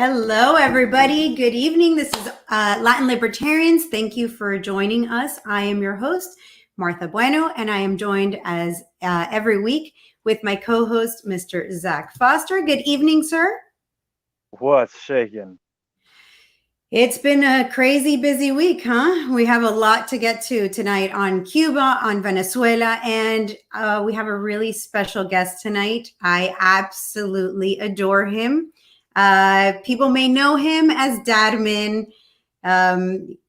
Hello, everybody. Good evening. This is Latin Libertarians. Thank you for joining us. I am your host, Martha Bueno, and I am joined as every week with my co-host, Mr. Zach Foster. Good evening, sir. What's shaking? It's been a crazy busy week, huh? We have a lot to get to tonight on Cuba, on Venezuela, and we have a really special guest tonight. I absolutely adore him. People may know him as Dadmin,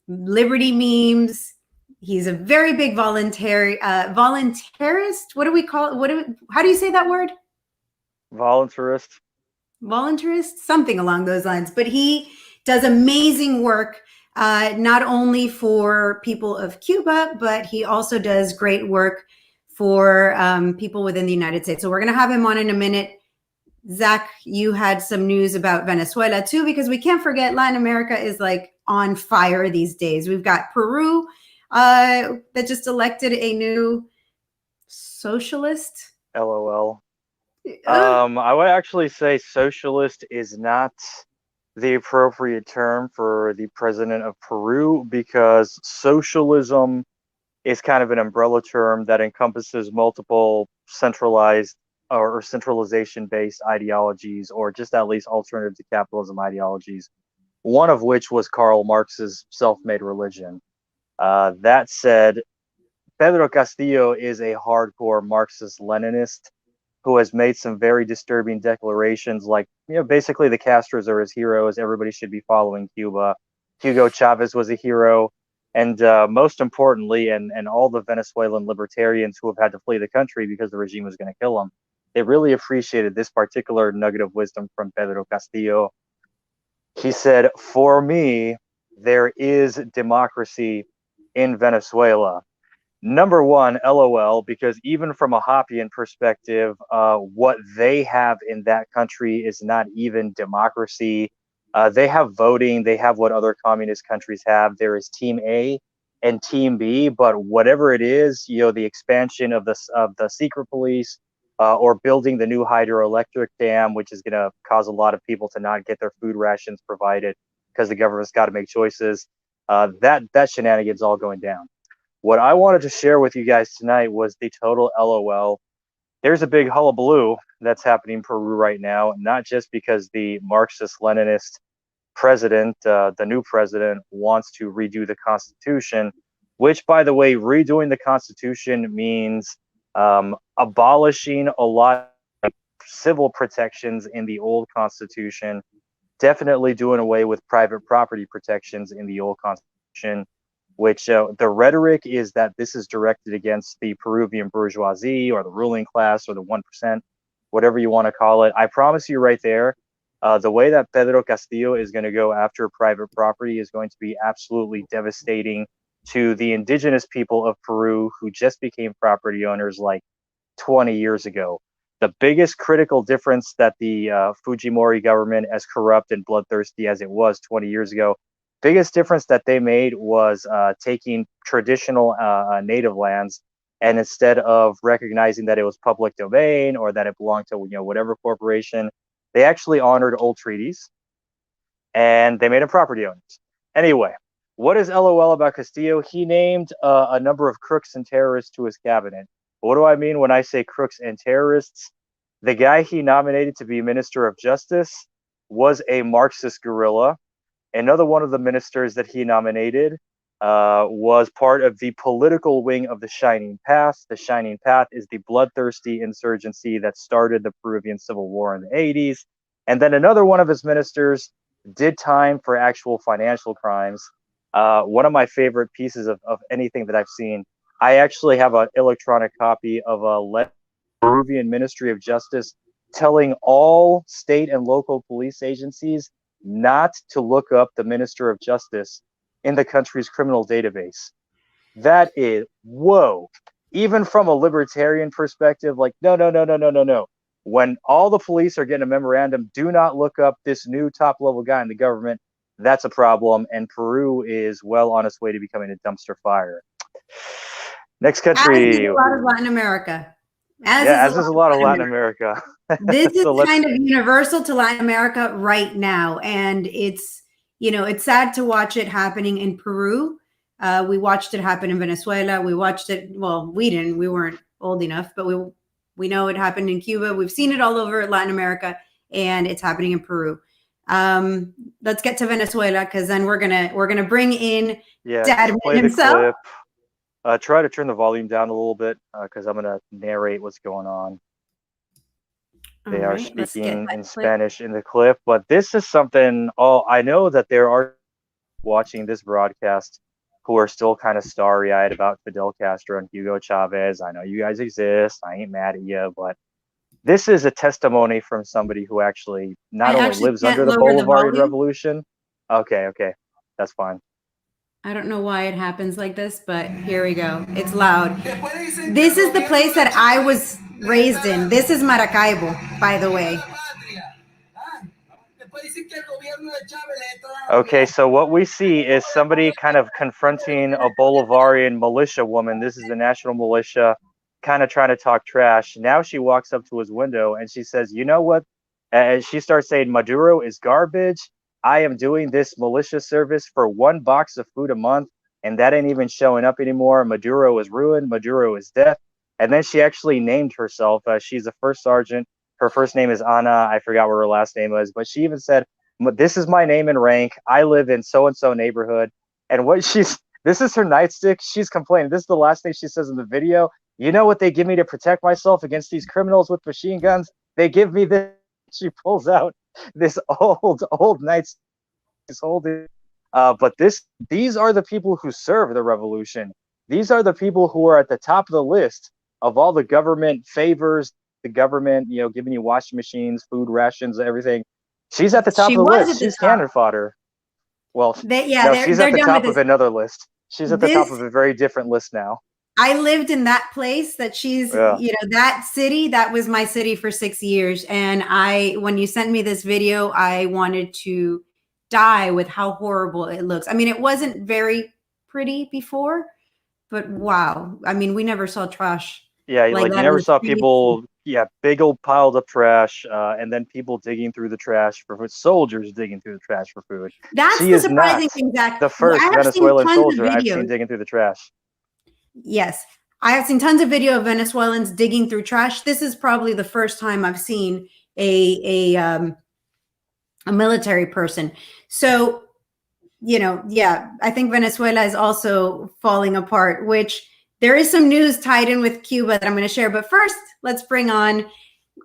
Liberty Memes. He's a very big voluntarist. What do we call it? How do you say that word? Voluntarist. Voluntarist, something along those lines. But he does amazing work, not only for people of Cuba, but he also does great work for people within the United States. So we're going to have him on in a minute. Zach, you had some news about Venezuela too, because we can't forget Latin America is like on fire these days. We've got Peru that just elected a new socialist. LOL. I would actually say socialist is not the appropriate term for the president of Peru, because socialism is kind of an umbrella term that encompasses multiple centralized or centralization-based ideologies, or just at least alternative to capitalism ideologies, one of which was Karl Marx's self-made religion. That said, Pedro Castillo is a hardcore Marxist-Leninist who has made some very disturbing declarations, like, basically the Castros are his heroes. Everybody should be following Cuba. Hugo Chavez was a hero. And most importantly, and all the Venezuelan libertarians who have had to flee the country because the regime was going to kill them, they really appreciated this particular nugget of wisdom from Pedro Castillo. He said, "For me, there is democracy in Venezuela." Number one, LOL, because even from a Hoppian perspective, what they have in that country is not even democracy. They have voting. They have what other communist countries have. There is Team A and Team B, but whatever it is, the expansion of the secret police, or building the new hydroelectric dam, which is going to cause a lot of people to not get their food rations provided because the government's got to make choices. That shenanigans all going down. What I wanted to share with you guys tonight was the total LOL. There's a big hullabaloo that's happening in Peru right now, not just because the Marxist-Leninist president, the new president, wants to redo the Constitution, which, by the way, redoing the Constitution means abolishing a lot of civil protections in the old Constitution, definitely doing away with private property protections in the old Constitution, which the rhetoric is that this is directed against the Peruvian bourgeoisie or the ruling class or the 1%, whatever you want to call it. I promise you right there, the way that Pedro Castillo is going to go after private property is going to be absolutely devastating to the indigenous people of Peru who just became property owners like 20 years ago. The biggest critical difference that the Fujimori government, as corrupt and bloodthirsty as it was 20 years ago, biggest difference that they made was taking traditional native lands, and instead of recognizing that it was public domain or that it belonged to whatever corporation, they actually honored old treaties and they made them property owners. Anyway, what is LOL about Castillo? He named a number of crooks and terrorists to his cabinet. What do I mean when I say crooks and terrorists? The guy he nominated to be Minister of Justice was a Marxist guerrilla. Another one of the ministers that he nominated was part of the political wing of the Shining Path. The Shining Path is the bloodthirsty insurgency that started the Peruvian Civil War in the 80s. And then another one of his ministers did time for actual financial crimes. One of my favorite pieces of anything that I've seen, I actually have an electronic copy of a letter from the Peruvian Ministry of Justice telling all state and local police agencies not to look up the Minister of Justice in the country's criminal database. That is, whoa. Even from a libertarian perspective, like, no. When all the police are getting a memorandum, do not look up this new top-level guy in the government, that's a problem, and Peru is well on its way to becoming a dumpster fire. Next country. As is a lot of Latin America. As is a lot of Latin America. This is So kind of universal to Latin America right now. And it's, it's sad to watch it happening in Peru. We watched it happen in Venezuela. We watched it. Well, we didn't. We weren't old enough, but we know it happened in Cuba. We've seen it all over Latin America, and it's happening in Peru. Let's get to Venezuela, because then we're gonna bring in Dadmin play himself. the clip. Try to turn the volume down a little bit because I'm gonna narrate what's going on. They are speaking in Spanish in the clip, but this is something. I know that there are watching this broadcast who are still kind of starry-eyed about Fidel Castro and Hugo Chavez. I know you guys exist. I ain't mad at you, but this is a testimony from somebody who actually not only lives under the Bolivarian Revolution. Okay, that's fine. I don't know why it happens like this, but here we go. It's loud. This is the place that I was raised in. This is Maracaibo, by the way. Okay, so what we see is somebody kind of confronting a Bolivarian militia woman. This is the national militia, kind of trying to talk trash. Now she walks up to his window and she says, you know what? And she starts saying, Maduro is garbage. I am doing this militia service for $1 box of food a month, and that ain't even showing up anymore. Maduro is ruined. Maduro is death. And then she actually named herself. She's a first sergeant. Her first name is Anna. I forgot what her last name was, but she even said, this is my name and rank. I live in so-and-so neighborhood. And this is her nightstick. She's complaining. This is the last thing she says in the video. You know what they give me to protect myself against these criminals with machine guns? They give me this. She pulls out this old nightstick. She's holding. But these are the people who serve the revolution. These are the people who are at the top of the list of all the government favors, the government, giving you washing machines, food rations, everything. She's at the top of the list. She's cannon fodder. Well, she's at the top of another list. She's at the top of a very different list now. I lived in that place that she's, that city, that was my city for 6 years. And when you sent me this video, I wanted to die with how horrible it looks. I mean, it wasn't very pretty before, but wow. I mean, we never saw trash. Yeah, like you never saw people, big old piled up trash, and then people digging through the trash for food, soldiers digging through the trash for food. That's the surprising thing, Zach. The first Venezuelan soldier I've seen digging through the trash. Yes, I have seen tons of video of Venezuelans digging through trash. This is probably the first time I've seen a military person. So, I think Venezuela is also falling apart, which there is some news tied in with Cuba that I'm going to share. But first, let's bring on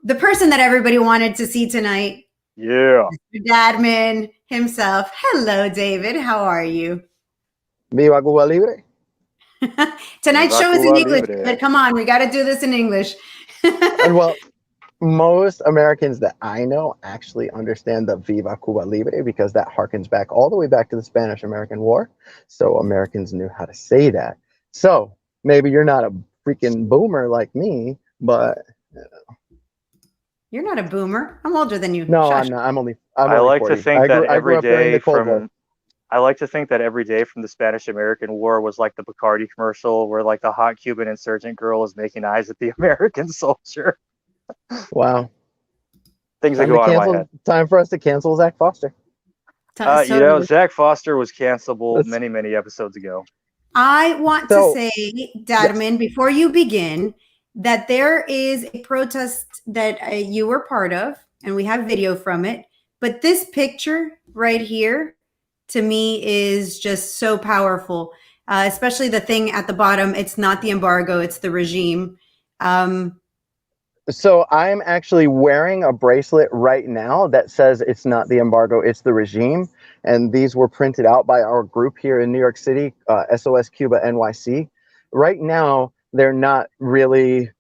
the person that everybody wanted to see tonight. Yeah. Mr. Dadmin himself. Hello, David. How are you? Viva Cuba Libre. Tonight's show is in English, but come on, we got to do this in English. And well, most Americans that I know actually understand the Viva Cuba Libre because that harkens back all the way back to the Spanish-American War. So Americans knew how to say that. So maybe you're not a freaking boomer like me, but you're not a boomer. I'm older than you. No, Shush. I'm not. I'm only I like 40. to think that every day from the Spanish-American War was like the Bacardi commercial where like the hot Cuban insurgent girl is making eyes at the American soldier. Wow. Things that go on in my head. Time for us to cancel Zach Foster. Zach Foster was cancelable many episodes ago. I want to say, Dadmin, before you begin, that there is a protest that you were part of, and we have video from it. But this picture right here, to me, is just so powerful, especially the thing at the bottom. It's not the embargo, it's the regime. So I'm actually wearing a bracelet right now that says it's not the embargo, it's the regime. And these were printed out by our group here in New York City, SOS Cuba NYC. Right now, they're not really,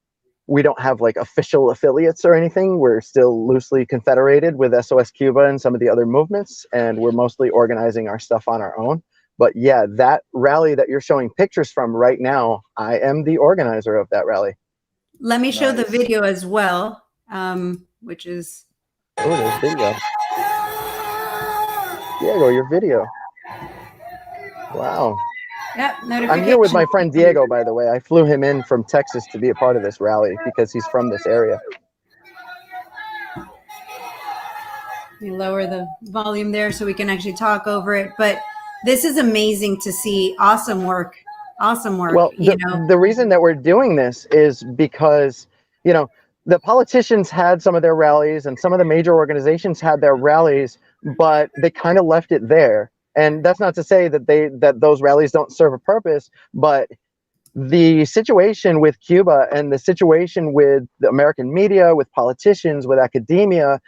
we don't have like official affiliates or anything. We're still loosely confederated with SOS Cuba and some of the other movements, and we're mostly organizing our stuff on our own. But yeah, that rally that you're showing pictures from right now, I am the organizer of that rally. Let me show the video as well, which is... Oh, there's video. Diego, your video. Wow. Yep, I'm here with my friend Diego, by the way. I flew him in from Texas to be a part of this rally because he's from this area. Let me lower the volume there so we can actually talk over it. But this is amazing to see. Awesome work. Awesome work. Well, the reason that we're doing this is because, you know, the politicians had some of their rallies and some of the major organizations had their rallies, but they kind of left it there. And that's not to say that those rallies don't serve a purpose, but the situation with Cuba and the situation with the American media, with politicians, with academia,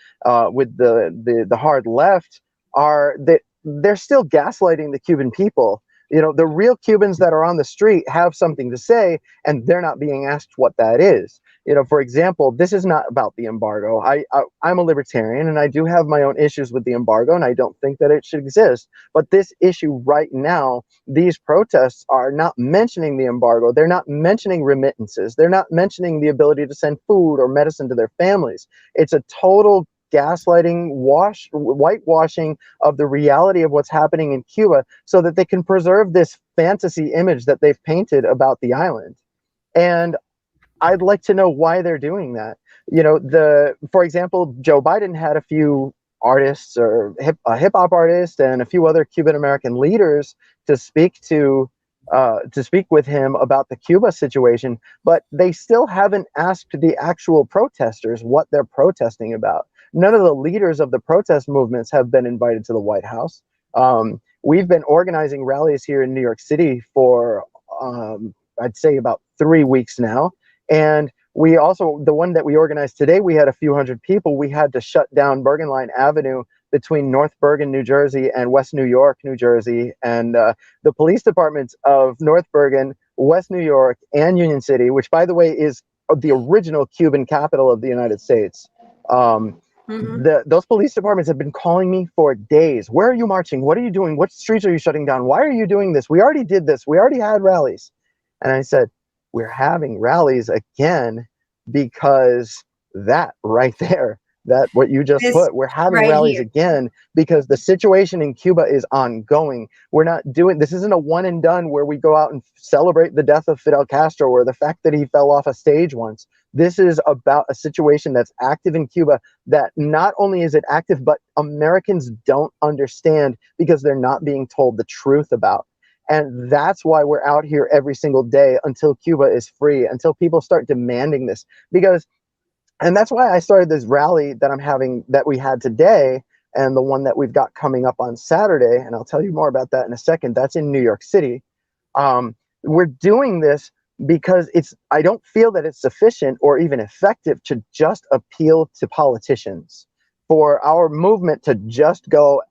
with the hard left, are that they're still gaslighting the Cuban people. You know, the real Cubans that are on the street have something to say, and they're not being asked what that is. You know, for example, this is not about the embargo. I'm a libertarian, and I do have my own issues with the embargo, and I don't think that it should exist. But this issue right now, these protests are not mentioning the embargo. They're not mentioning remittances. They're not mentioning the ability to send food or medicine to their families. It's a total gaslighting, whitewashing of the reality of what's happening in Cuba so that they can preserve this fantasy image that they've painted about the island. And I'd like to know why they're doing that. You know, for example, Joe Biden had a few artists, or a hip hop artist and a few other Cuban American leaders to speak with him about the Cuba situation, but they still haven't asked the actual protesters what they're protesting about. None of the leaders of the protest movements have been invited to the White House. We've been organizing rallies here in New York City for, I'd say, about 3 weeks now. And we also, the one that we organized today, we had a few hundred people. We had to shut down Bergen Line Avenue between North Bergen, New Jersey and West New York, New Jersey. And the police departments of North Bergen, West New York, and Union City, which, by the way, is the original Cuban capital of the United States. Those police departments have been calling me for days. Where are you marching? What are you doing? What streets are you shutting down? Why are you doing this? We already did this. We already had rallies. And I said, we're having rallies again because that right there, that what you just put, we're having right rallies here again because the situation in Cuba is ongoing. We're not doing, this isn't a one and done where we go out and celebrate the death of Fidel Castro or the fact that he fell off a stage once. This is about a situation that's active in Cuba that not only is it active, but Americans don't understand because they're not being told the truth about. And that's why we're out here every single day until Cuba is free, until people start demanding this. And that's why I started this rally that I'm having, that we had today, and the one that we've got coming up on Saturday. And I'll tell you more about that in a second. That's in New York City. We're doing this because I don't feel that it's sufficient or even effective to just appeal to politicians. For our movement to just go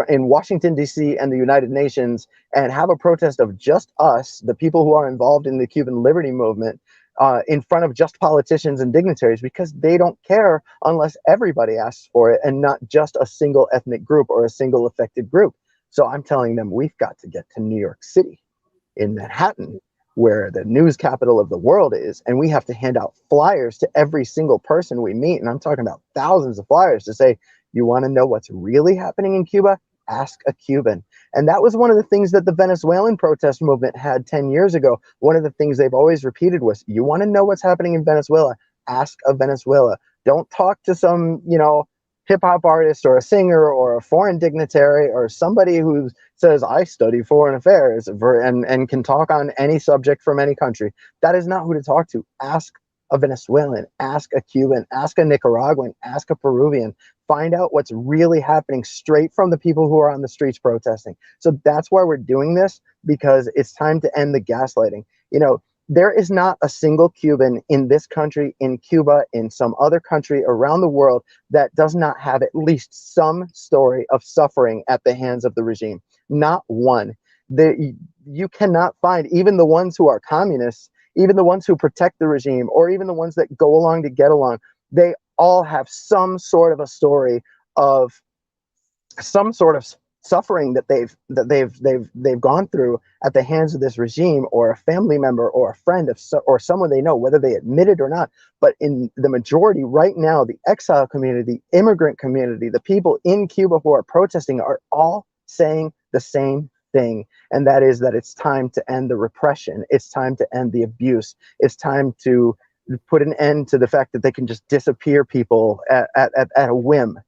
in Washington, D.C. and the United Nations and have a protest of just us, the people who are involved in the Cuban Liberty Movement, in front of just politicians and dignitaries, because they don't care unless everybody asks for it and not just a single ethnic group or a single affected group. So I'm telling them we've got to get to New York City, in Manhattan, where the news capital of the world is, and we have to hand out flyers to every single person we meet. And I'm talking about thousands of flyers to say, you want to know what's really happening in Cuba? Ask a Cuban. And that was one of the things that the Venezuelan protest movement had 10 years ago. One of the things they've always repeated was, you want to know what's happening in Venezuela? Ask a Venezuela. Don't talk to some, hip hop artist or a singer or a foreign dignitary or somebody who says, I study foreign affairs and can talk on any subject from any country. That is not who to talk to. Ask a Venezuelan, ask a Cuban, ask a Nicaraguan, ask a Peruvian. Find out what's really happening straight from the people who are on the streets protesting. So that's why we're doing this, because it's time to end the gaslighting. There is not a single Cuban in this country, in Cuba, in some other country around the world that does not have at least some story of suffering at the hands of the regime. Not one. You cannot find, even the ones who are communists, even the ones who protect the regime, or even the ones that go along to get along, they all have some sort of a story of some sort of suffering that they've gone through at the hands of this regime, or a family member or a friend or someone they know, whether they admit it or not. But in the majority right now, the exile community, the immigrant community, the people in Cuba who are protesting are all saying the same thing. And that is that it's time to end the repression. It's time to end the abuse. It's time to put an end to the fact that they can just disappear people at a whim.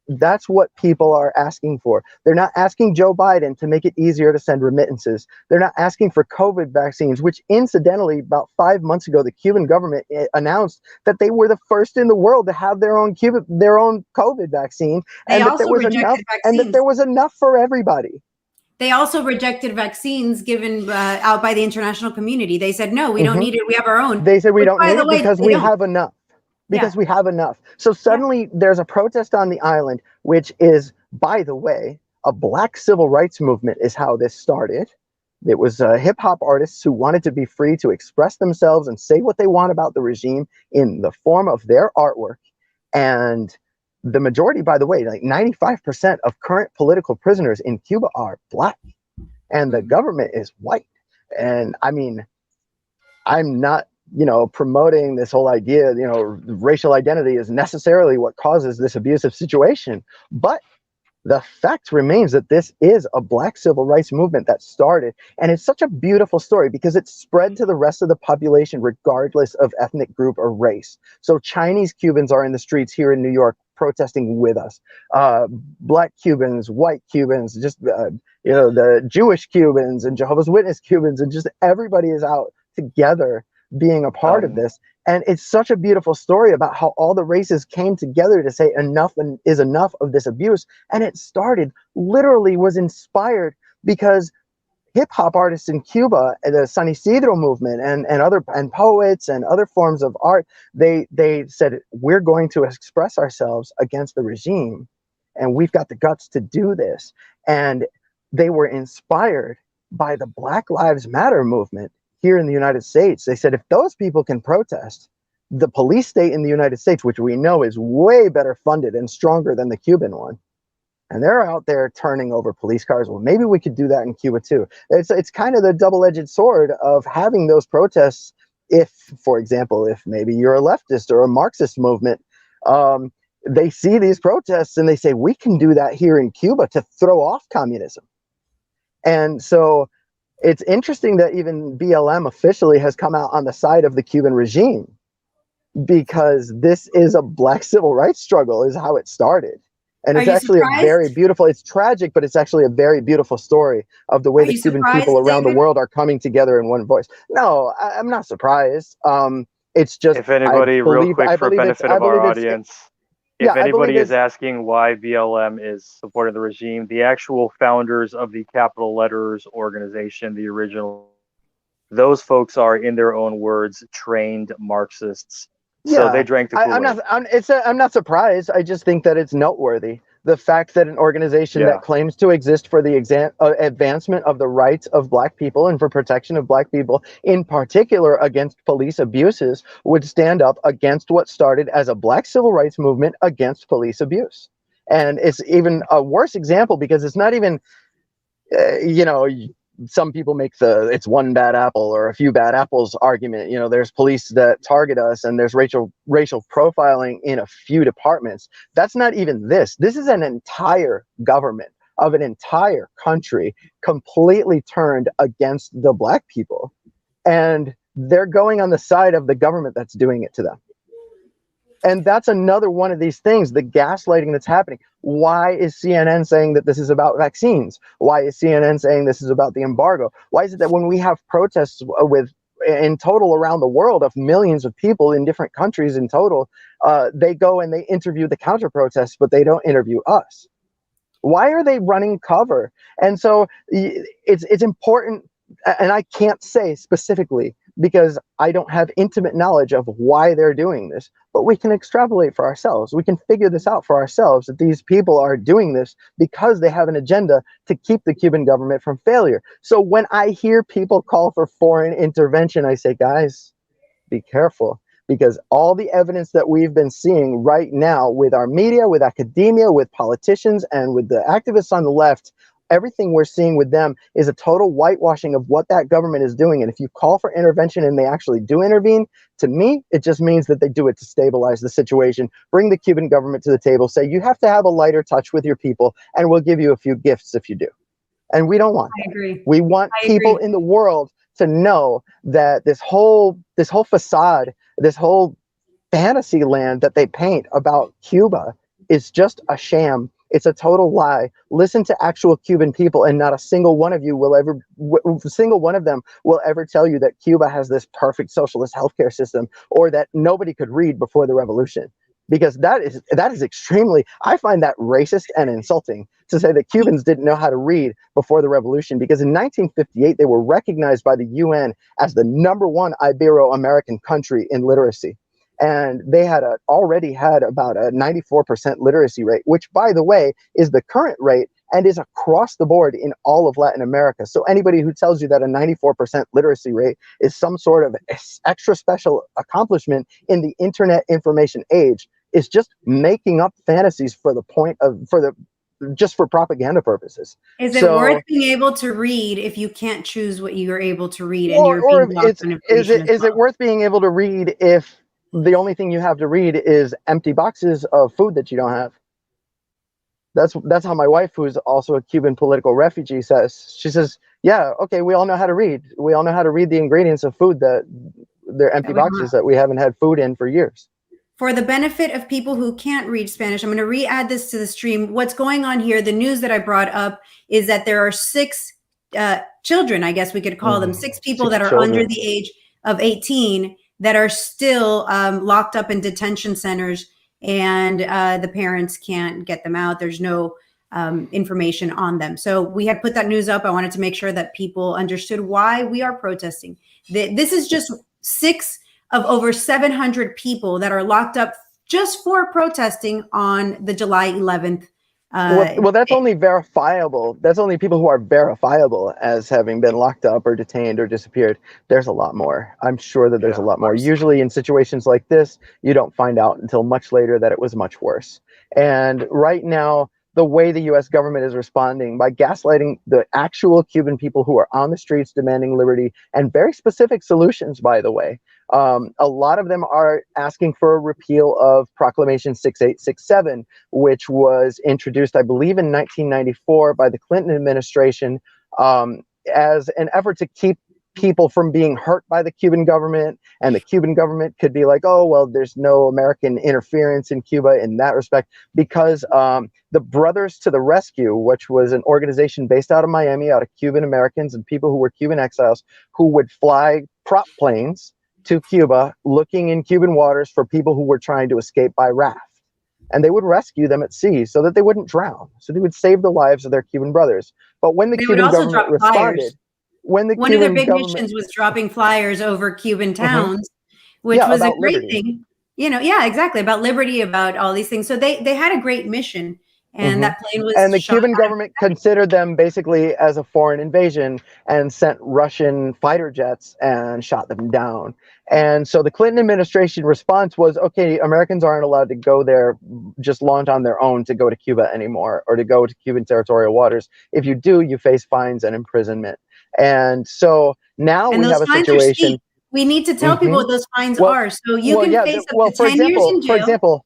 That's what people are asking for. They're not asking Joe Biden to make it easier to send remittances. They're not asking for COVID vaccines, which incidentally, about 5 months ago, the Cuban government announced that they were the first in the world to have their own COVID vaccine, They and that there also was enough, rejected and that vaccines. there was enough for everybody. They also rejected vaccines given out by the international community. They said, no, we don't need it. We have our own. They said we Which, don't by need the it way, because they we don't. have enough. Because Yeah. we have enough. So suddenly there's a protest on the island, which is, by the way, a black civil rights movement is how this started. It was hip hop artists who wanted to be free to express themselves and say what they want about the regime in the form of their artwork. And the majority, by the way, like 95% of current political prisoners in Cuba are black, and the government is white. And I mean, I'm not, promoting this whole idea, racial identity is necessarily what causes this abusive situation. But the fact remains that this is a black civil rights movement that started. And it's such a beautiful story because it's spread to the rest of the population, regardless of ethnic group or race. So Chinese Cubans are in the streets here in New York protesting with us. Black Cubans, white Cubans, just, the Jewish Cubans and Jehovah's Witness Cubans, and just everybody is out together being a part of this. And it's such a beautiful story about how all the races came together to say enough is enough of this abuse. And it literally was inspired because hip hop artists in Cuba, the San Isidro movement and poets and other forms of art, they said, we're going to express ourselves against the regime, and we've got the guts to do this. And they were inspired by the Black Lives Matter movement here in the United States. They said, if those people can protest, the police state in the United States, which we know is way better funded and stronger than the Cuban one, and they're out there turning over police cars, well, maybe we could do that in Cuba too. It's kind of the double-edged sword of having those protests. If, for example, if maybe you're a leftist or a Marxist movement, they see these protests and they say, we can do that here in Cuba to throw off communism. And so it's interesting that even BLM officially has come out on the side of the Cuban regime, because this is a black civil rights struggle, is how it started. And it's actually a very beautiful, it's tragic, but it's actually a very beautiful story of the way the Cuban people around the world are coming together in one voice. No, I'm not surprised. It's just, if anybody, real quick, for benefit of our audience, if anybody is asking why BLM is supporting the regime, the actual founders of the Capital Letters organization, the original, those folks are, in their own words, trained Marxists. So they drank the Kool-Aid. I'm not surprised. I just think that it's noteworthy. The fact that an organization that claims to exist for the advancement of the rights of black people and for protection of black people, in particular against police abuses, would stand up against what started as a black civil rights movement against police abuse. And it's even a worse example because it's not even, some people make it's one bad apple or a few bad apples argument. There's police that target us and there's racial profiling in a few departments. That's not even this. This is an entire government of an entire country completely turned against the black people. And they're going on the side of the government that's doing it to them. And that's another one of these things, the gaslighting that's happening. Why is CNN saying that this is about vaccines? Why is CNN saying this is about the embargo? Why is it that when we have protests in total around the world of millions of people in different countries in total, they go and they interview the counter protests, but they don't interview us? Why are they running cover? And so it's important, and I can't say specifically because I don't have intimate knowledge of why they're doing this, but we can extrapolate for ourselves. We can figure this out for ourselves, that these people are doing this because they have an agenda to keep the Cuban government from failure. So when I hear people call for foreign intervention, I say, guys, be careful, because all the evidence that we've been seeing right now with our media, with academia, with politicians, and with the activists on the left, everything we're seeing with them is a total whitewashing of what that government is doing. And if you call for intervention and they actually do intervene, to me, it just means that they do it to stabilize the situation, bring the Cuban government to the table, say, you have to have a lighter touch with your people, and we'll give you a few gifts if you do. And we don't want that. I agree. We want people in the world to know that this whole facade, this whole fantasy land that they paint about Cuba is just a sham. It's a total lie. Listen to actual Cuban people, and not a single one of you will ever, single one of them will ever tell you that Cuba has this perfect socialist healthcare system, or that nobody could read before the revolution. Because that is extremely, I find that racist and insulting to say that Cubans didn't know how to read before the revolution, because in 1958 they were recognized by the UN as the #1 Ibero-American country in literacy. And they had already had about a 94% literacy rate, which, by the way, is the current rate and is across the board in all of Latin America. So anybody who tells you that a 94% literacy rate is some sort of extra special accomplishment in the internet information age is just making up fantasies for the point of, just for propaganda purposes. Is it worth being able to read if you can't choose what you're able to read, and you're or being blocked on information? Is it worth being able to read if the only thing you have to read is empty boxes of food that you don't have? That's how my wife, who is also a Cuban political refugee, says. She says, yeah, okay, we all know how to read. We all know how to read the ingredients of food that they're empty boxes that we haven't had food in for years. For the benefit of people who can't read Spanish, I'm going to re-add this to the stream. What's going on here, the news that I brought up, is that there are 6 children, I guess we could call them, 6 people that are under the age of 18 that are still locked up in detention centers, and the parents can't get them out. There's no information on them. So we had put that news up. I wanted to make sure that people understood why we are protesting. This is just 6 of over 700 people that are locked up just for protesting on the July 11th. Well, that's only verifiable. That's only people who are verifiable as having been locked up or detained or disappeared. There's a lot more. I'm sure that there's a lot more. Usually in situations like this, you don't find out until much later that it was much worse. And right now, the way the U.S. government is responding by gaslighting the actual Cuban people who are on the streets demanding liberty, and very specific solutions, by the way. A lot of them are asking for a repeal of Proclamation 6867, which was introduced, I believe, in 1994 by the Clinton administration as an effort to keep people from being hurt by the Cuban government. And the Cuban government could be like, oh, well, there's no American interference in Cuba in that respect, because the Brothers to the Rescue, which was an organization based out of Miami, out of Cuban Americans and people who were Cuban exiles, who would fly prop planes to Cuba looking in Cuban waters for people who were trying to escape by raft. And they would rescue them at sea so that they wouldn't drown. So they would save the lives of their Cuban brothers. But when the Cuban government responded, one of their big missions was dropping flyers over Cuban towns, which was a great thing. You know, yeah, exactly, about liberty, about all these things. So they had a great mission, and that plane was. And the Cuban government considered them basically as a foreign invasion and sent Russian fighter jets and shot them down. And so the Clinton administration response was, okay, Americans aren't allowed to go there, just launch on their own to go to Cuba anymore, or to go to Cuban territorial waters. If you do, you face fines and imprisonment. And so now we have a situation. We need to tell people what those fines are. So you can face up to 10 years in jail. For example,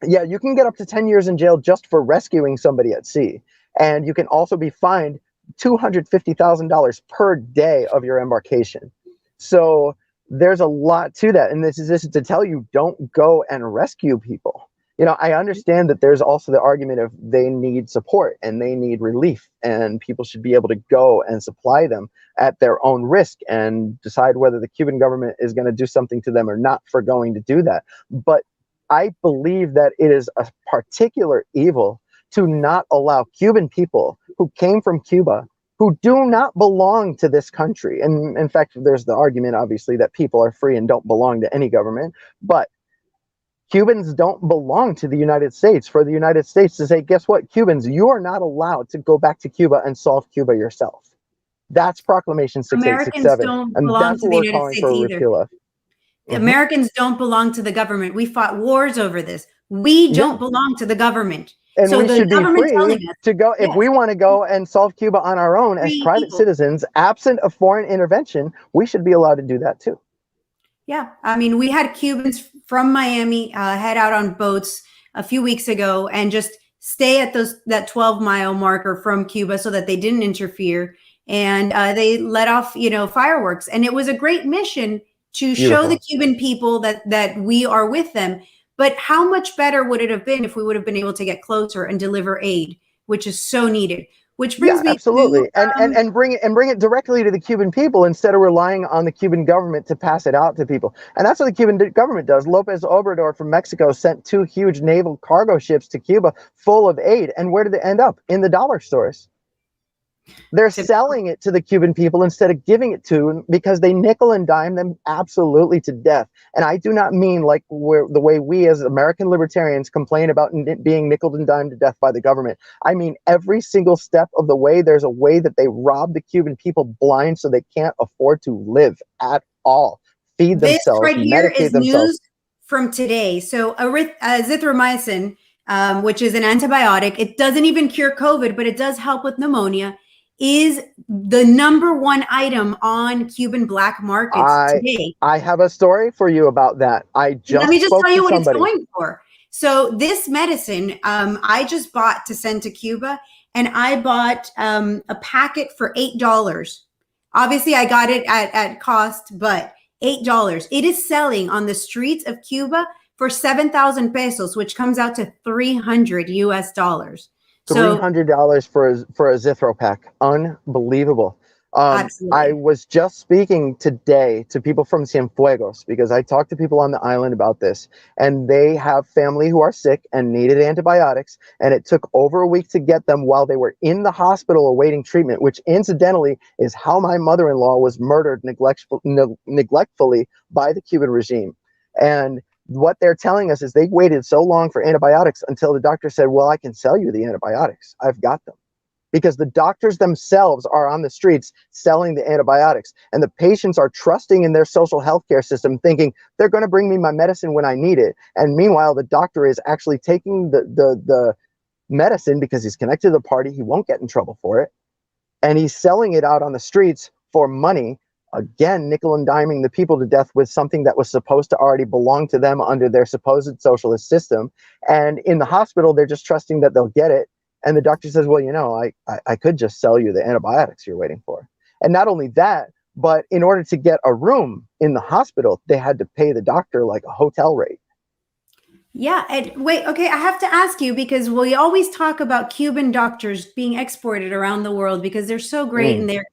yeah, you can get up to 10 years in jail just for rescuing somebody at sea. And you can also be fined $250,000 per day of your embarkation. So there's a lot to that. And this is to tell you, don't go and rescue people. You know, I understand that there's also the argument of they need support and they need relief, and people should be able to go and supply them at their own risk and decide whether the Cuban government is going to do something to them or not for going to do that. But I believe that it is a particular evil to not allow Cuban people who came from Cuba, who do not belong to this country. And in fact, there's the argument, obviously, that people are free and don't belong to any government. But Cubans don't belong to the United States. For the United States to say, guess what, Cubans, you are not allowed to go back to Cuba and solve Cuba yourself. That's Proclamation 6867. And that's what we're calling for a repeal of. Americans don't belong to the government. We fought wars over this. We don't belong to the government. And so we should be free to go, if we want to go and solve Cuba on our own as private citizens, absent of foreign intervention, we should be allowed to do that too. Yeah, I mean, we had Cubans from Miami head out on boats a few weeks ago and just stay at that 12-mile marker from Cuba so that they didn't interfere. And they let off, fireworks. And it was a great mission to show the Cuban people that we are with them. But how much better would it have been if we would have been able to get closer and deliver aid, which is so needed? Which brings me absolutely. to And bring it directly to the Cuban people instead of relying on the Cuban government to pass it out to people. And that's what the Cuban government does. Lopez Obrador from Mexico sent 2 huge naval cargo ships to Cuba full of aid. And where did it end up? In the dollar stores. They're selling it to the Cuban people instead of giving it to them, because they nickel and dime them absolutely to death. And I do not mean like the way we as American libertarians complain about being nickel and dime to death by the government. I mean, every single step of the way, there's a way that they rob the Cuban people blind so they can't afford to live at all. Feed themselves, this right here medicate is themselves. news from today. So azithromycin, which is an antibiotic, it doesn't even cure COVID, but it does help with pneumonia, is the #1 item on Cuban black markets today. I have a story for you about that. Let me just tell you what it's going for. So this medicine, I just bought to send to Cuba, and I bought a packet for $8. Obviously, I got it at cost, but $8. It is selling on the streets of Cuba for 7,000 pesos, which comes out to $300 US. $300 for a Zithro pack. Unbelievable. I was just speaking today to people from Cienfuegos, because I talked to people on the island about this, and they have family who are sick and needed antibiotics, and it took over a week to get them while they were in the hospital awaiting treatment, which incidentally is how my mother-in-law was murdered neglectfully by the Cuban regime. And what they're telling us is they waited so long for antibiotics until the doctor said, well, I can sell you the antibiotics. I've got them. Because the doctors themselves are on the streets selling the antibiotics, and the patients are trusting in their social health care system, thinking they're going to bring me my medicine when I need it. And meanwhile, the doctor is actually taking the medicine because he's connected to the party. He won't get in trouble for it. And he's selling it out on the streets for money. Again, nickel and diming the people to death with something that was supposed to already belong to them under their supposed socialist system. And in the hospital, they're just trusting that they'll get it. And the doctor says, well, you know, I could just sell you the antibiotics you're waiting for. And not only that, but in order to get a room in the hospital, they had to pay the doctor like a hotel rate. Yeah. And wait, okay, I have to ask you, because we always talk about Cuban doctors being exported around the world because they're so great and they're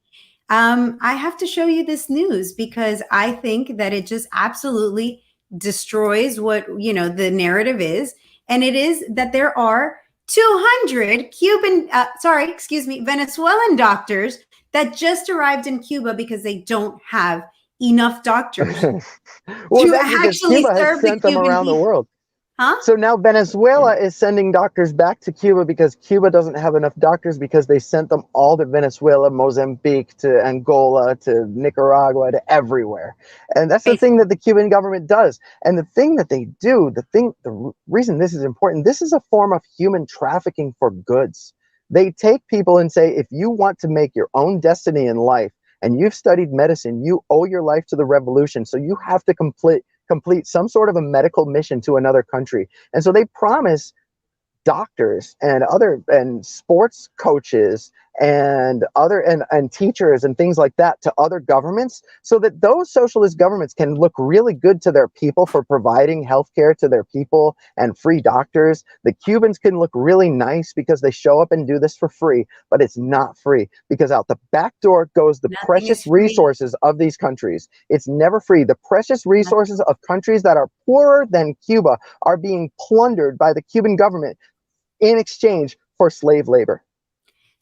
I have to show you this news, because I think that it just absolutely destroys what, you know, the narrative is. And it is that there are 200 Venezuelan doctors that just arrived in Cuba because they don't have enough doctors well, to that's because actually Cuba serve has the sent them Cuban around the people. world. Huh? So now Venezuela is sending doctors back to Cuba because Cuba doesn't have enough doctors, because they sent them all to Venezuela, Mozambique, to Angola, to Nicaragua, to everywhere. And that's the thing that the Cuban government does. And the thing that they do, the reason this is important, this is a form of human trafficking for goods. They take people and say, if you want to make your own destiny in life and you've studied medicine, you owe your life to the revolution. So you have to complete some sort of a medical mission to another country. And so they promise doctors and sports coaches and teachers and things like that to other governments, so that those socialist governments can look really good to their people for providing healthcare to their people and free doctors. The Cubans can look really nice because they show up and do this for free, but it's not free, because out the back door goes the precious resources of these countries. It's never free. The precious resources of countries that are poorer than Cuba are being plundered by the Cuban government in exchange for slave labor.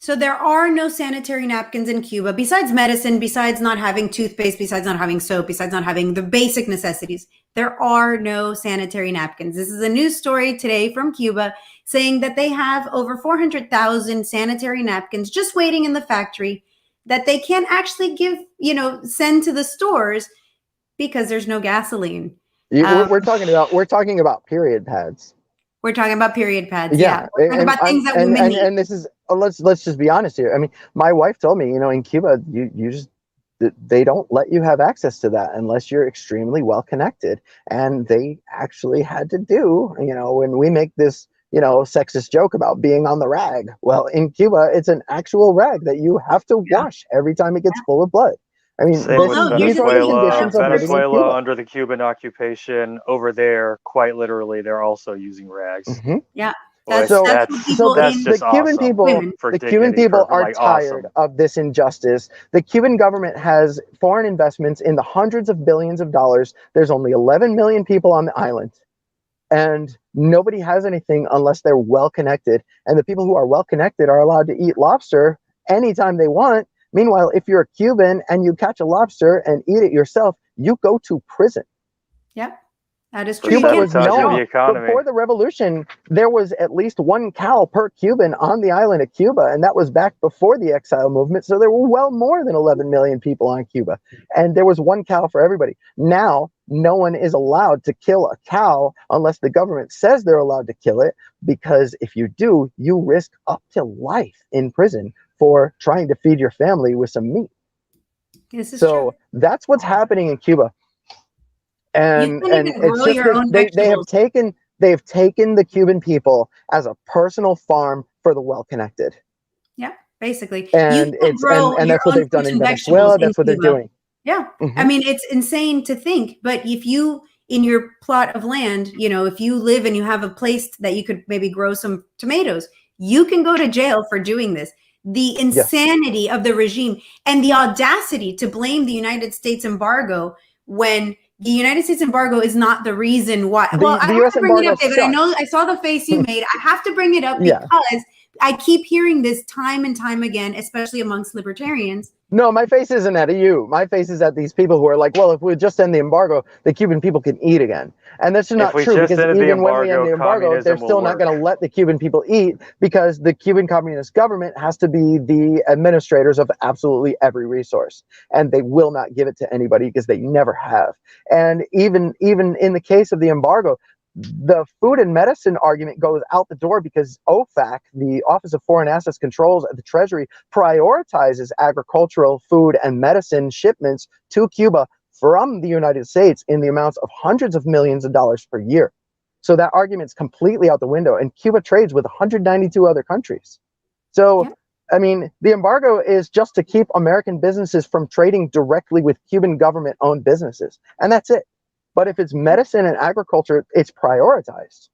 So there are no sanitary napkins in Cuba, besides medicine, besides not having toothpaste, besides not having soap, besides not having the basic necessities. There are no sanitary napkins. This is a news story today from Cuba saying that they have over 400,000 sanitary napkins just waiting in the factory that they can't actually send to the stores because there's no gasoline. We're talking about period pads. We're talking about period pads. Yeah. We're talking about things that women need. And this is, let's just be honest here. I mean, my wife told me, in Cuba, they don't let you have access to that unless you're extremely well connected. And they actually had to do, when we make this, sexist joke about being on the rag. Well, in Cuba, it's an actual rag that you have to wash every time it gets full of blood. I mean, Same with these are the conditions of living in Venezuela Cuba. under the Cuban occupation. Over there, quite literally, they're also using rags. Hmm. Yeah. Which So, That's what people that's in just the Cuban awesome people, women. for the Cuban dignity, people for are like tired awesome. of this injustice. The Cuban government has foreign investments in the hundreds of billions of dollars. There's only 11 million people on the island, and nobody has anything unless they're well connected. And the people who are well connected are allowed to eat lobster anytime they want. Meanwhile, if you're a Cuban and you catch a lobster and eat it yourself, you go to prison. Yep. That is true. Cuba You can't was Sabotage of known the economy. before the revolution. There was at least one cow per Cuban on the island of Cuba, and that was back before the exile movement. So there were well more than 11 million people on Cuba, and there was one cow for everybody. Now, no one is allowed to kill a cow unless the government says they're allowed to kill it, because if you do, you risk up to life in prison for trying to feed your family with some meat. This is So true. that's what's happening in Cuba. And You can't even it's grow just your that own they have vegetables. taken the Cuban people as a personal farm for the well-connected. Yeah, basically. You And can't grow and your that's what own they've done fruits in and vegetables Venezuela. in That's what they're Cuba. doing. Yeah. Mhm. I mean, it's insane to think, but if you, in your plot of land, if you live and you have a place that you could maybe grow some tomatoes, you can go to jail for doing this. The insanity of the regime and the audacity to blame the United States embargo when the United States embargo is not the reason why. Well, I The have U.S. to bring it embargo up, David. I know sucks. I saw the face you made. I have to bring it up Yeah. because I keep hearing this time and time again, especially amongst libertarians. No, my face isn't at you. My face is at these people who are like, well, if we just end the embargo, the Cuban people can eat again. And that's just not we true, just because ended the even when we end the embargo, they're communism will still not work. going to let the Cuban people eat, because the Cuban Communist government has to be the administrators of absolutely every resource. And they will not give it to anybody, because they never have. And even in the case of the embargo, the food and medicine argument goes out the door, because OFAC, the Office of Foreign Assets Controls at the Treasury, prioritizes agricultural, food, and medicine shipments to Cuba from the United States in the amounts of hundreds of millions of dollars per year. So that argument's completely out the window, and Cuba trades with 192 other countries. So, Yeah. I mean, the embargo is just to keep American businesses from trading directly with Cuban government-owned businesses, and that's it. But if it's medicine and agriculture, it's prioritized.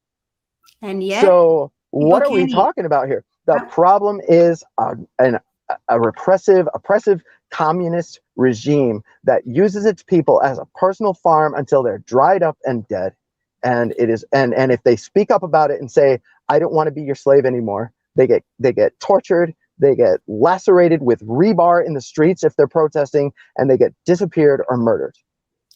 And yet, so what are we can't eat. talking about here? The problem is a repressive, oppressive communist regime that uses its people as a personal farm until they're dried up and dead. And it is, and if they speak up about it and say, I don't want to be your slave anymore, they get tortured, they get lacerated with rebar in the streets if they're protesting, and they get disappeared or murdered.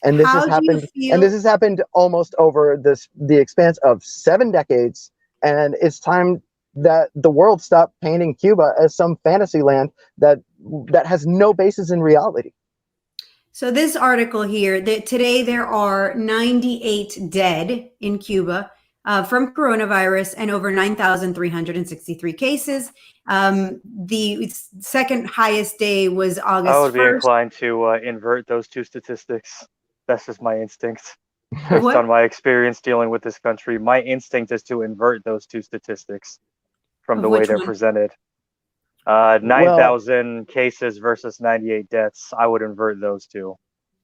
And this has happened. And this has happened almost over the expanse of 7 decades. And it's time that the world stop painting Cuba as some fantasy land that has no basis in reality. So this article here, that today there are 98 dead in Cuba from coronavirus and over 9,363 cases. The second highest day was August 1st. I would be inclined to invert those two statistics. That's just my instinct. Based on my experience dealing with this country, my instinct is to invert those two statistics from the way they're presented. 9,000 cases versus 98 deaths. I would invert those two.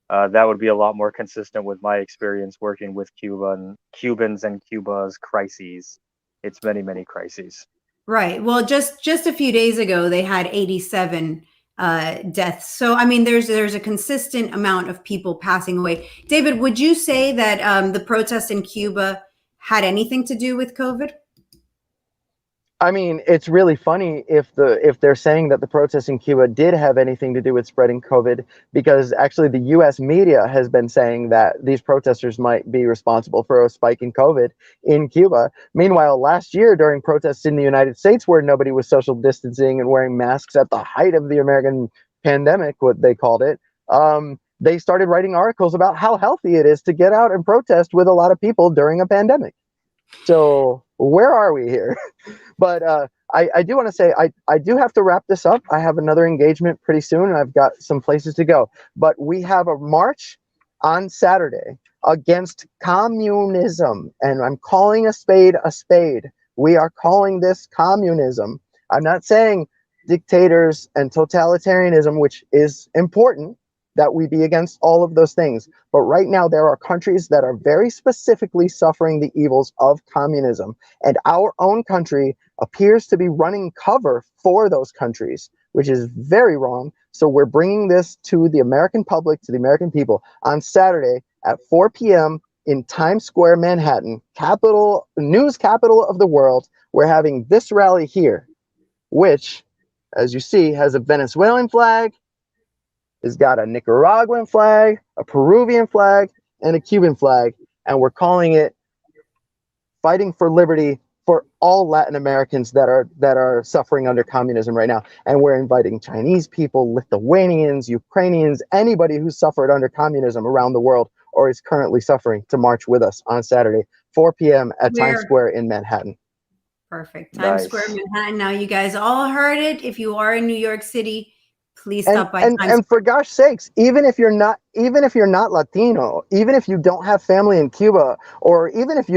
That would be a lot more consistent with my experience working with Cubans and Cuba's crises. It's many, many crises. Right. Well, just a few days ago, they had 87 deaths. So, I mean, there's a consistent amount of people passing away. David, would you say that the protests in Cuba had anything to do with COVID? I mean, it's really funny if they're saying that the protests in Cuba did have anything to do with spreading COVID, because actually the U.S. media has been saying that these protesters might be responsible for a spike in COVID in Cuba. Meanwhile, last year during protests in the United States, where nobody was social distancing and wearing masks at the height of the American pandemic, what they called it, they started writing articles about how healthy it is to get out and protest with a lot of people during a pandemic. So where are we here? But I do want to say, I do have to wrap this up. I have another engagement pretty soon, and I've got some places to go. But we have a march on Saturday against communism, and I'm calling a spade a spade. We are calling this communism. I'm not saying dictators and totalitarianism, which is important, that we be against all of those things. But right now, there are countries that are very specifically suffering the evils of communism. And our own country appears to be running cover for those countries, which is very wrong. So we're bringing this to the American public, to the American people, on Saturday at 4 p.m. in Times Square, Manhattan, news capital of the world. We're having this rally here, which, as you see, has a Venezuelan flag, has got a Nicaraguan flag, a Peruvian flag, and a Cuban flag. And we're calling it Fighting for Liberty for all Latin Americans that are suffering under communism right now. And we're inviting Chinese people, Lithuanians, Ukrainians, anybody who's suffered under communism around the world or is currently suffering to march with us on Saturday, 4 p.m. at Times Square in Manhattan. Perfect. Times Square, Manhattan. Now you guys all heard it. If you are in New York City, please stop by Times Square. And for gosh sakes, even if you're not Latino, even if you don't have family in Cuba, or even if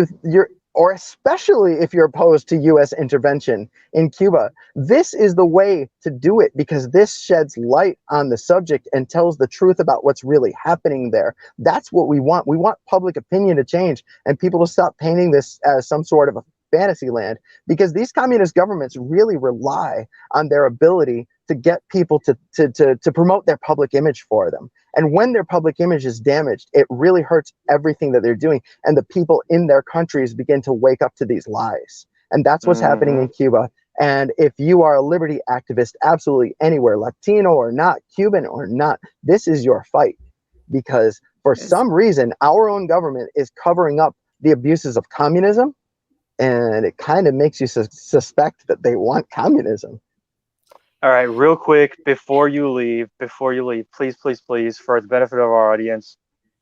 or especially if you're opposed to U.S. intervention in Cuba, this is the way to do it, because this sheds light on the subject and tells the truth about what's really happening there. That's what we want. We want public opinion to change and people to stop painting this as some sort of a fantasy land, because these communist governments really rely on their ability to get people to promote their public image for them. And when their public image is damaged, it really hurts everything that they're doing. And the people in their countries begin to wake up to these lies. And that's what's happening in Cuba. And if you are a liberty activist, absolutely anywhere, Latino or not, Cuban or not, this is your fight. Because for some reason, our own government is covering up the abuses of communism. And it kind of makes you suspect that they want communism. All right, real quick, before you leave, please, for the benefit of our audience,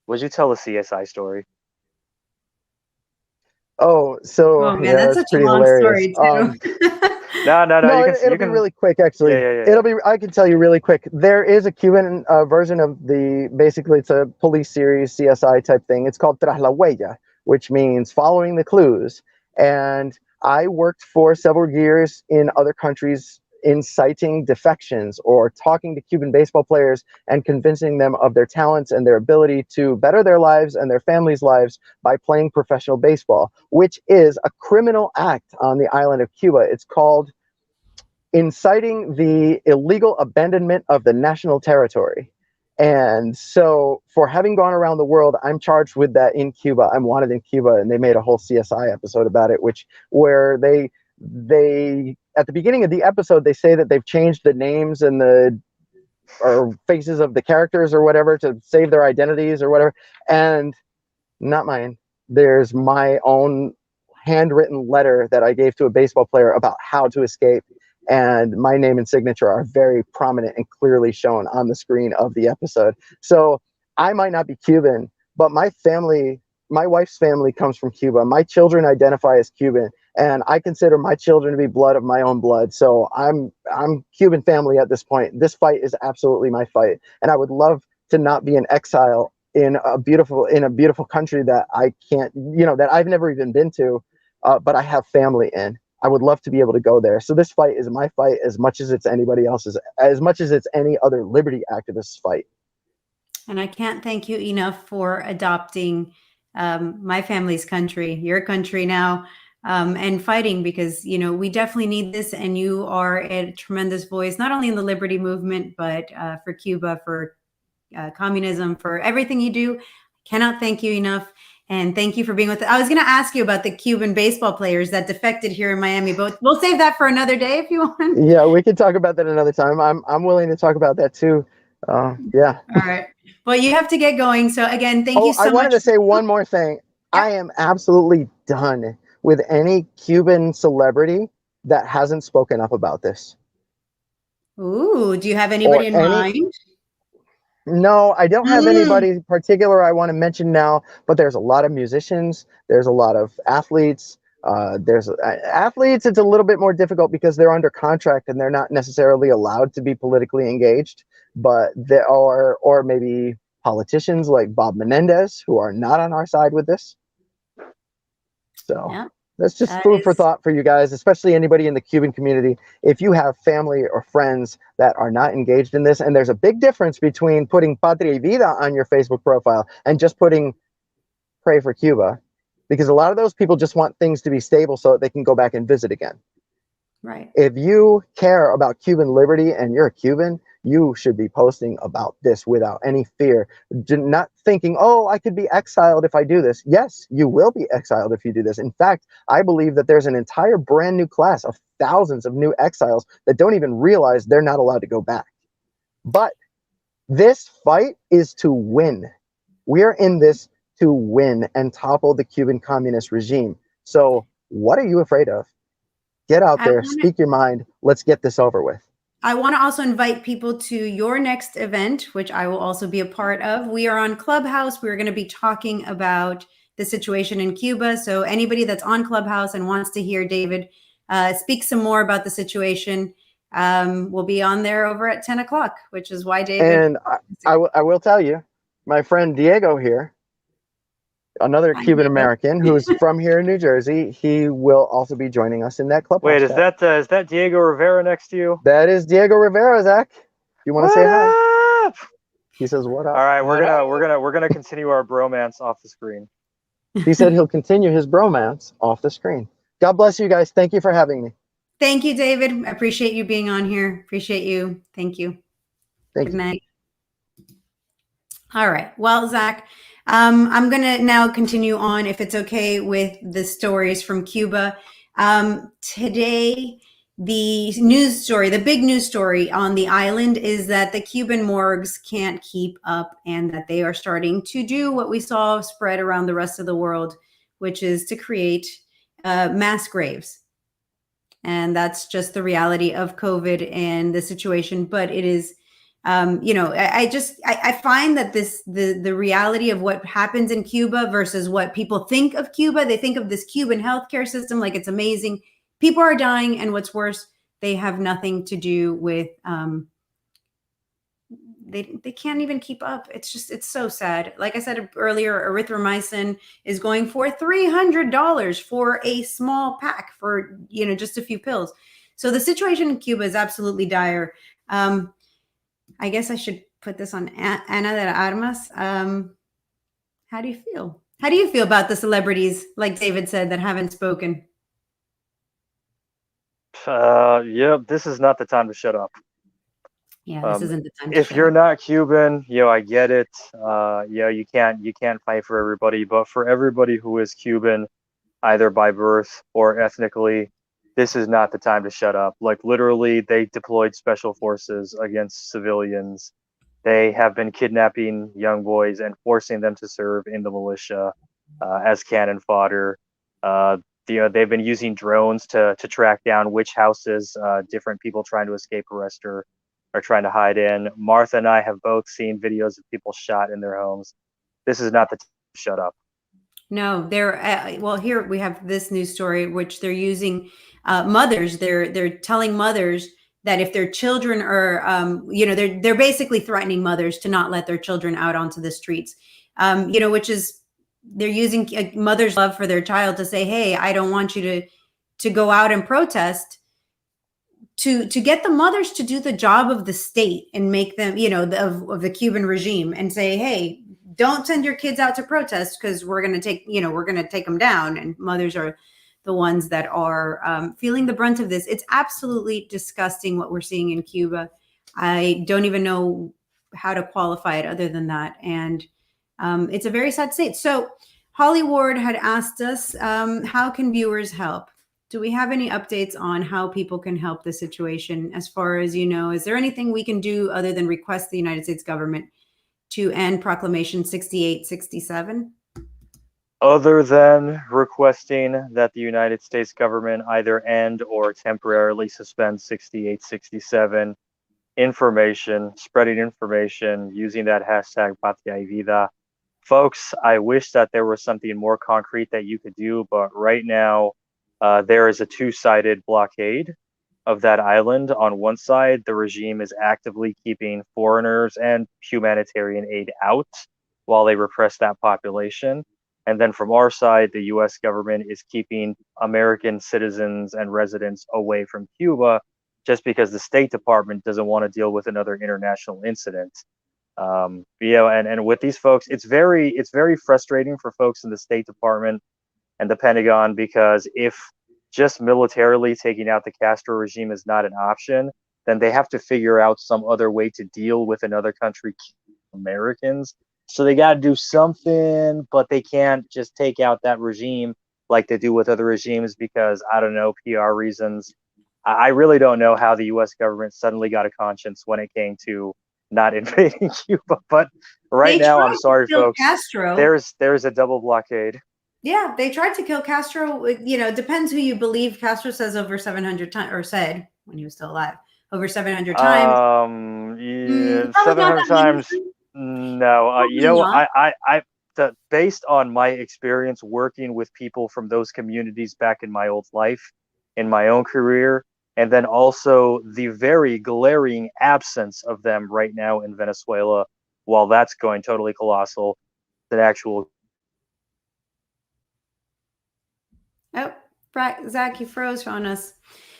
would you tell a CSI story? Oh, man, that's such a long story too. No, it'll be really quick, actually. Yeah. I can tell you really quick. There is a Cuban version of basically it's a police series, CSI type thing. It's called Tras la Huella, which means following the clues. And I worked for several years in other countries inciting defections or talking to Cuban baseball players and convincing them of their talents and their ability to better their lives and their families' lives by playing professional baseball, which is a criminal act on the island of Cuba. It's called inciting the illegal abandonment of the national territory. And so for having gone around the world, I'm charged with that in Cuba. I'm wanted in Cuba, and they made a whole CSI episode about it, where they at the beginning of the episode, they say that they've changed the names and or faces of the characters or whatever to save their identities or whatever. And not mine. There's my own handwritten letter that I gave to a baseball player about how to escape. And my name and signature are very prominent and clearly shown on the screen of the episode. So I might not be Cuban, but my wife's family comes from Cuba. My children identify as Cuban, and I consider my children to be blood of my own blood. So I'm Cuban family at this point. This fight is absolutely my fight. And I would love to not be in exile in a beautiful country that I can't, that I've never even been to, but I have family in. I would love to be able to go there. So this fight is my fight as much as it's anybody else's, as much as it's any other liberty activist's fight. And I can't thank you enough for adopting my family's country, your country now, and fighting, because, we definitely need this. And you are a tremendous voice, not only in the liberty movement, but for Cuba, for communism, for everything you do. Cannot thank you enough. And thank you for being with us. I was going to ask you about the Cuban baseball players that defected here in Miami, but we'll save that for another day if you want. Yeah, we can talk about that another time. I'm willing to talk about that too. Yeah. All right. Well, you have to get going. So again, thank you so much. I wanted to say one more thing. Yeah. I am absolutely done with any Cuban celebrity that hasn't spoken up about this. Ooh, do you have anybody in mind? No, I don't have anybody particular I want to mention now, but there's a lot of musicians. There's a lot of athletes. There's athletes. It's a little bit more difficult because they're under contract and they're not necessarily allowed to be politically engaged. But there are, or maybe politicians like Bob Menendez, who are not on our side with this. So yeah. That's just That food for is thought for you guys, especially anybody in the Cuban community. If you have family or friends that are not engaged in this, and there's a big difference between putting Patria y Vida on your Facebook profile and just putting Pray for Cuba, because a lot of those people just want things to be stable so that they can go back and visit again. right. If you care about Cuban liberty and you're a Cuban, you should be posting about this without any fear, not thinking, oh, I could be exiled if I do this. Yes, you will be exiled if you do this. In fact, I believe that there's an entire brand new class of thousands of new exiles that don't even realize they're not allowed to go back. But this fight is to win. We're in this to win and topple the Cuban communist regime. So what are you afraid of? Get out there, speak your mind. Let's get this over with. I want to also invite people to your next event, which I will also be a part of. We are on Clubhouse. We're going to be talking about the situation in Cuba. So anybody that's on Clubhouse and wants to hear David speak some more about the situation will be on there over at 10 o'clock, which is why David... And I will tell you, my friend Diego here, another Cuban American who's from here in New Jersey, he will also be joining us in that Clubhouse. Wait, is that Diego Rivera next to you? That is Diego Rivera, Zach. You want to say hi? He says, "What up?" All right, we're gonna continue our bromance off the screen. He said he'll continue his bromance off the screen. God bless you guys. Thank you for having me. Thank you, David. I appreciate you being on here. Appreciate you. Thank you. Good night. All right. Well, Zach, I'm going to now continue on, if it's okay, with the stories from Cuba. Today, the news story, the big news story on the island is that the Cuban morgues can't keep up and that they are starting to do what we saw spread around the rest of the world, which is to create mass graves. And that's just the reality of COVID and the situation. But it is, I find that the reality of what happens in Cuba versus what people think of Cuba, they think of this Cuban healthcare system like it's amazing. People are dying, and what's worse, they have nothing to do with, they can't even keep up. It's so sad. Like I said earlier, erythromycin is going for $300 for a small pack for, just a few pills. So the situation in Cuba is absolutely dire. I guess I should put this on Ana de Armas. How do you feel? How do you feel about the celebrities, like David said, that haven't spoken? Yeah, this is not the time to shut up. Yeah, this isn't the time. If you're not Cuban, I get it. You can't fight for everybody, but for everybody who is Cuban, either by birth or ethnically, this is not the time to shut up. Like, literally, they deployed special forces against civilians. They have been kidnapping young boys and forcing them to serve in the militia as cannon fodder. They've been using drones to track down which houses different people trying to escape arrest are trying to hide in. Martha and I have both seen videos of people shot in their homes. This is not the time to shut up. No, well, here we have this news story, which they're using mothers. They're telling mothers that if their children are, they're basically threatening mothers to not let their children out onto the streets, which is, they're using a mother's love for their child to say, hey, I don't want you to go out and protest, to get the mothers to do the job of the state and make them, of the Cuban regime, and say, hey, don't send your kids out to protest because we're going to take them down. And mothers are the ones that are feeling the brunt of this. It's absolutely disgusting what we're seeing in Cuba. I don't even know how to qualify it other than that. And it's a very sad state. So Holly Ward had asked us, how can viewers help? Do we have any updates on how people can help the situation? As far as is there anything we can do other than request the United States government to end Proclamation 6867? Other than requesting that the United States government either end or temporarily suspend 6867, spreading information, using that hashtag Patria y Vida. Folks, I wish that there was something more concrete that you could do, but right now there is a two-sided blockade of that island. On one side, the regime is actively keeping foreigners and humanitarian aid out while they repress that population. And then from our side, the US government is keeping American citizens and residents away from Cuba just because the State Department doesn't want to deal with another international incident. And with these folks, it's very frustrating for folks in the State Department and the Pentagon, because if just militarily taking out the Castro regime is not an option, then they have to figure out some other way to deal with another country, Americans. So they got to do something, but they can't just take out that regime like they do with other regimes because, I don't know, PR reasons. I really don't know how the U.S. government suddenly got a conscience when it came to not invading Cuba. But right now, I'm sorry, folks, Castro. There's a double blockade. Yeah, they tried to kill Castro. You know, depends who you believe. Castro says over 700 times, or said when he was still alive, over 700 times. Yeah, 700 times. No, you know, based on my experience working with people from those communities back in my old life, in my own career, and then also the very glaring absence of them right now in Venezuela, while that's going totally colossal, the actual. Oh, Zach, you froze on us.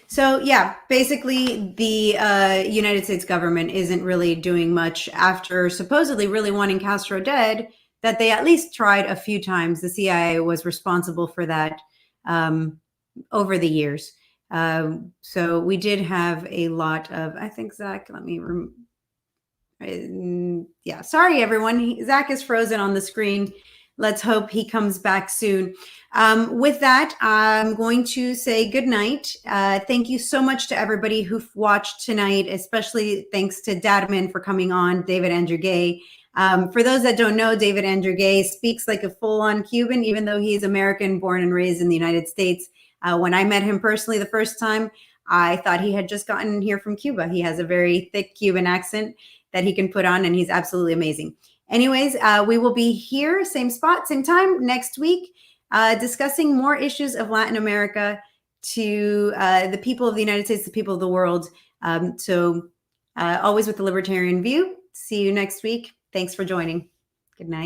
So yeah, basically the United States government isn't really doing much after supposedly really wanting Castro dead, that they at least tried a few times. The CIA was responsible for that over the years. So we did have a lot of, I think, Zach, let me, yeah, sorry, everyone. Zach is frozen on the screen. Let's hope he comes back soon. With that, I'm going to say good night. Thank you so much to everybody who watched tonight, especially thanks to Dadmin for coming on, David Andrew Gay. For those that don't know, David Andrew Gay speaks like a full-on Cuban, even though he's American, born and raised in the United States. When I met him personally the first time, I thought he had just gotten here from Cuba. He has a very thick Cuban accent that he can put on, and he's absolutely amazing. Anyways, we will be here, same spot, same time next week, discussing more issues of Latin America to the people of the United States, the people of the world. So always with the libertarian view. See you next week. Thanks for joining. Good night.